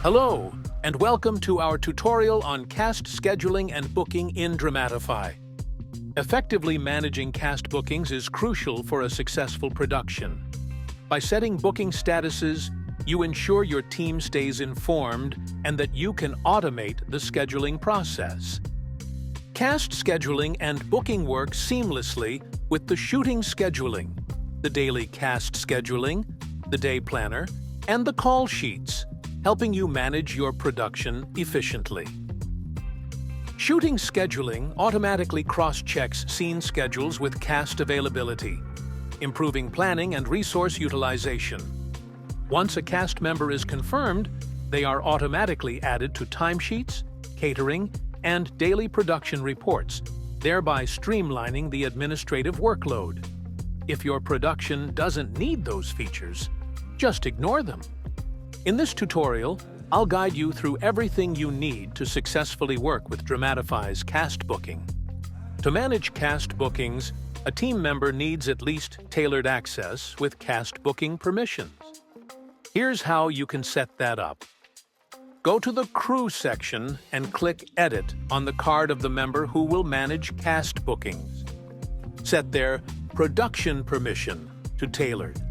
Hello, and welcome to our tutorial on cast scheduling and booking in Dramatify. Effectively managing cast bookings is crucial for a successful production. By setting booking statuses, you ensure your team stays informed and that you can automate the scheduling process. Cast scheduling and booking work seamlessly with the shooting scheduling, the daily cast scheduling, the day planner, and the call sheets, helping you manage your production efficiently. Shooting scheduling automatically cross-checks scene schedules with cast availability, improving planning and resource utilization. Once a cast member is confirmed, they are automatically added to timesheets, catering, and daily production reports, thereby streamlining the administrative workload. If your production doesn't need those features, just ignore them. In this tutorial, I'll guide you through everything you need to successfully work with Dramatify's cast booking. To manage cast bookings, a team member needs at least tailored access with cast booking permissions. Here's how you can set that up. Go to the Crew section and click Edit on the card of the member who will manage cast bookings. Set their Production permission to Tailored.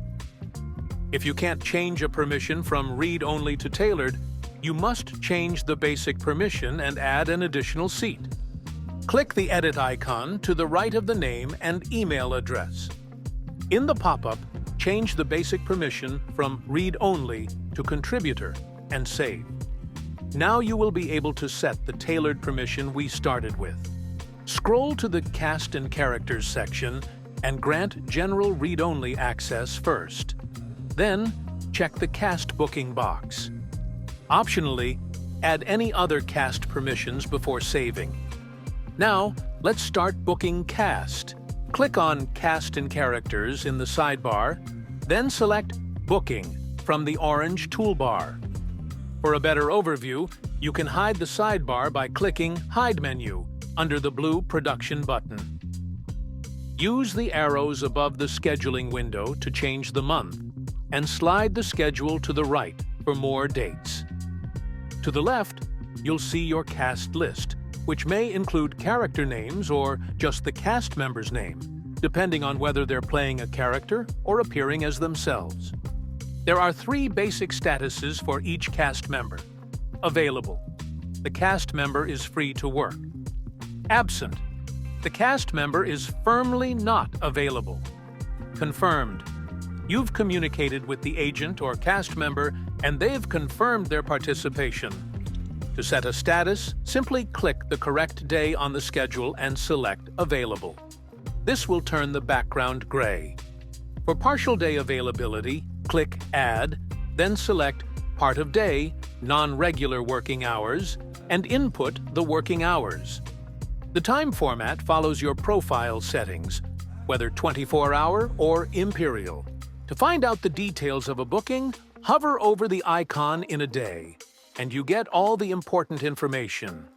If you can't change a permission from read-only to tailored, you must change the basic permission and add an additional seat. Click the Edit icon to the right of the name and email address. In the pop-up, change the basic permission from read-only to contributor and save. Now you will be able to set the tailored permission we started with. Scroll to the Cast and Characters section and grant general read-only access first. Then, check the cast booking box. Optionally, add any other cast permissions before saving. Now, let's start booking cast. Click on Cast and Characters in the sidebar, then select Booking from the orange toolbar. For a better overview, you can hide the sidebar by clicking Hide menu under the blue Production button. Use the arrows above the scheduling window to change the month, and slide the schedule to the right for more dates. To the left, you'll see your cast list, which may include character names or just the cast member's name, depending on whether they're playing a character or appearing as themselves. There are 3 basic statuses for each cast member. Available. The cast member is free to work. Absent. The cast member is firmly not available. Confirmed. You've communicated with the agent or cast member and they've confirmed their participation. To set a status, simply click the correct day on the schedule and select Available. This will turn the background gray. For partial day availability, click Add, then select Part of Day, Non-Regular Working Hours, and input the working hours. The time format follows your profile settings, whether 24-hour or imperial. To find out the details of a booking, hover over the icon in a day, and you get all the important information.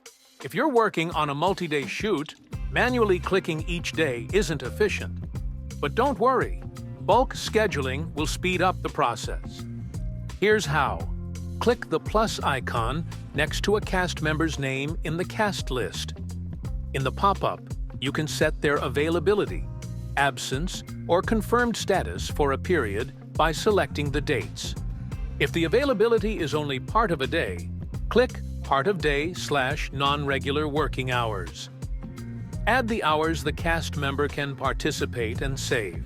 If you're working on a multi-day shoot, manually clicking each day isn't efficient. But don't worry, bulk scheduling will speed up the process. Here's how. Click the plus icon next to a cast member's name in the cast list. In the pop-up, you can set their availability, absence, or confirmed status for a period by selecting the dates. If the availability is only part of a day, click Part of Day / Non-Regular Working Hours. Add the hours the cast member can participate and save.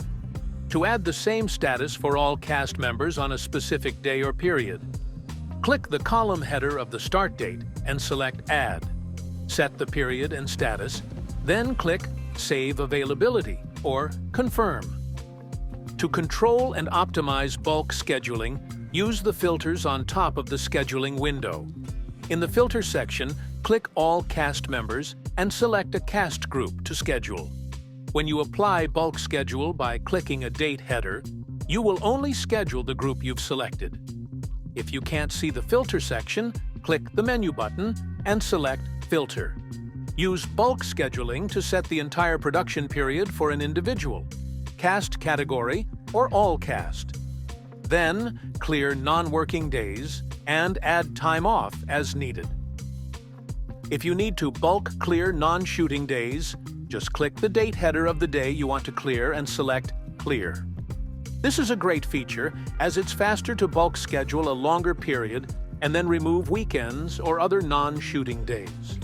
To add the same status for all cast members on a specific day or period, click the column header of the start date and select Add. Set the period and status, then click Save Availability or Confirm. To control and optimize bulk scheduling, use the filters on top of the scheduling window. In the Filter section, click All Cast Members and select a cast group to schedule. When you apply bulk schedule by clicking a date header, you will only schedule the group you've selected. If you can't see the Filter section, click the menu button and select Filter. Use bulk scheduling to set the entire production period for an individual, cast category, or all cast. Then, clear non-working days and add time off as needed. If you need to bulk clear non-shooting days, just click the date header of the day you want to clear and select Clear. This is a great feature as it's faster to bulk schedule a longer period and then remove weekends or other non-shooting days.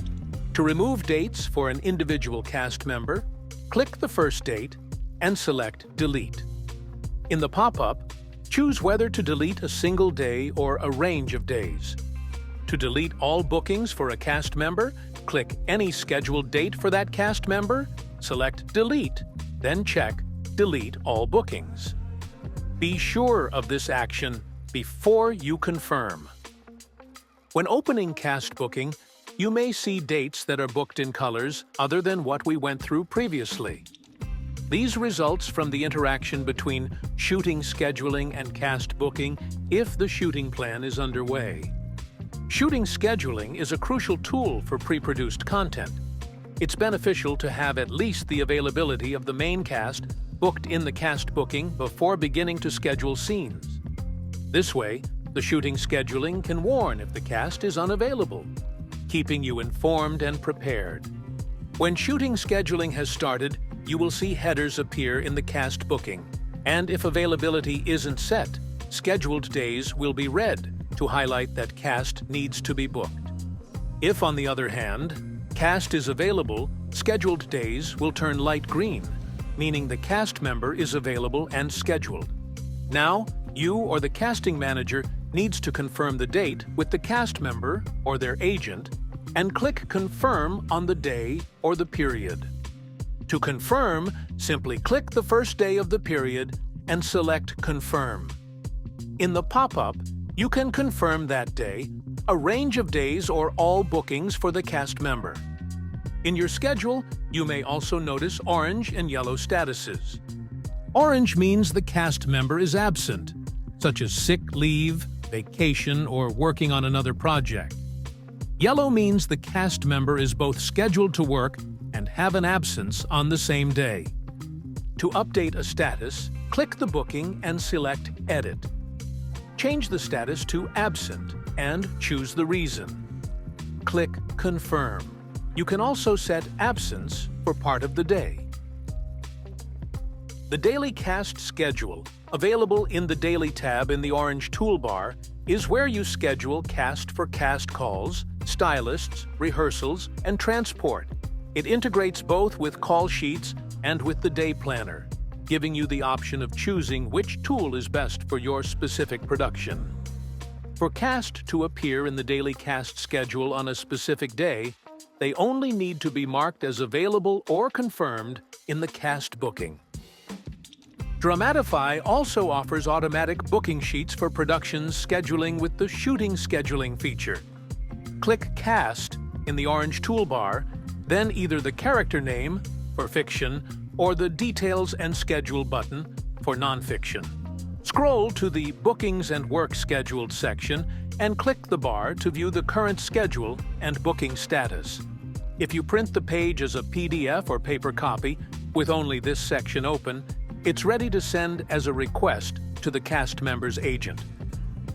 To remove dates for an individual cast member, click the first date and select Delete. In the pop-up, choose whether to delete a single day or a range of days. To delete all bookings for a cast member, click any scheduled date for that cast member, select Delete, then check Delete all bookings. Be sure of this action before you confirm. When opening cast booking, you may see dates that are booked in colors other than what we went through previously. These results from the interaction between shooting scheduling and cast booking if the shooting plan is underway. Shooting scheduling is a crucial tool for pre-produced content. It's beneficial to have at least the availability of the main cast booked in the cast booking before beginning to schedule scenes. This way, the shooting scheduling can warn if the cast is unavailable, keeping you informed and prepared. When shooting scheduling has started, you will see headers appear in the cast booking, and if availability isn't set, scheduled days will be red to highlight that cast needs to be booked. If, on the other hand, cast is available, scheduled days will turn light green, meaning the cast member is available and scheduled. Now, you or the casting manager needs to confirm the date with the cast member or their agent and click Confirm on the day or the period. To confirm, simply click the first day of the period and select Confirm. In the pop-up, you can confirm that day, a range of days, or all bookings for the cast member. In your schedule, you may also notice orange and yellow statuses. Orange means the cast member is absent, such as sick leave, vacation, or working on another project. Yellow means the cast member is both scheduled to work and have an absence on the same day. To update a status, click the booking and select Edit. Change the status to Absent and choose the reason. Click Confirm. You can also set absence for part of the day. The Daily Cast Schedule, available in the Daily tab in the orange toolbar, is where you schedule cast for cast calls, stylists, rehearsals, and transport. It integrates both with call sheets and with the day planner, giving you the option of choosing which tool is best for your specific production. For cast to appear in the Daily Cast Schedule on a specific day, they only need to be marked as available or confirmed in the cast booking. Dramatify also offers automatic booking sheets for productions scheduling with the Shooting Scheduling feature. Click Cast in the orange toolbar, then either the character name for fiction or the Details and Schedule button for nonfiction. Scroll to the Bookings and Work Scheduled section and click the bar to view the current schedule and booking status. If you print the page as a PDF or paper copy with only this section open, it's ready to send as a request to the cast member's agent.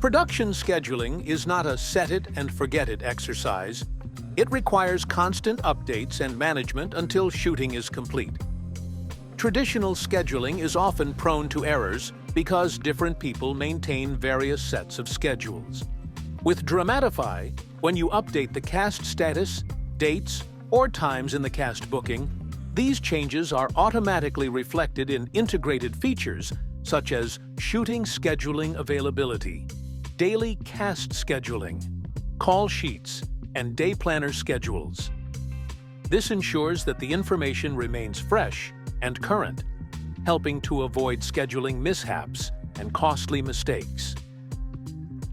Production scheduling is not a set-it-and-forget-it exercise. It requires constant updates and management until shooting is complete. Traditional scheduling is often prone to errors because different people maintain various sets of schedules. With Dramatify, when you update the cast status, dates, or times in the cast booking, these changes are automatically reflected in integrated features such as shooting scheduling availability, daily cast scheduling, call sheets, and day planner schedules. This ensures that the information remains fresh and current, helping to avoid scheduling mishaps and costly mistakes.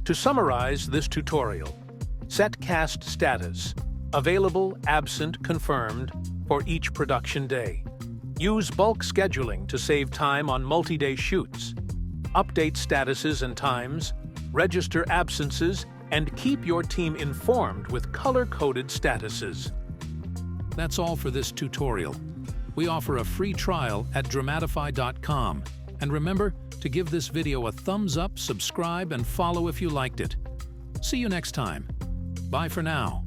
To summarize this tutorial, set cast status, available, absent, confirmed, for each production day. Use bulk scheduling to save time on multi-day shoots. Update statuses and times, register absences, and keep your team informed with color-coded statuses. That's all for this tutorial. We offer a free trial at dramatify.com And remember to give this video a thumbs up, subscribe, and follow if you liked it. See you next time. Bye for now.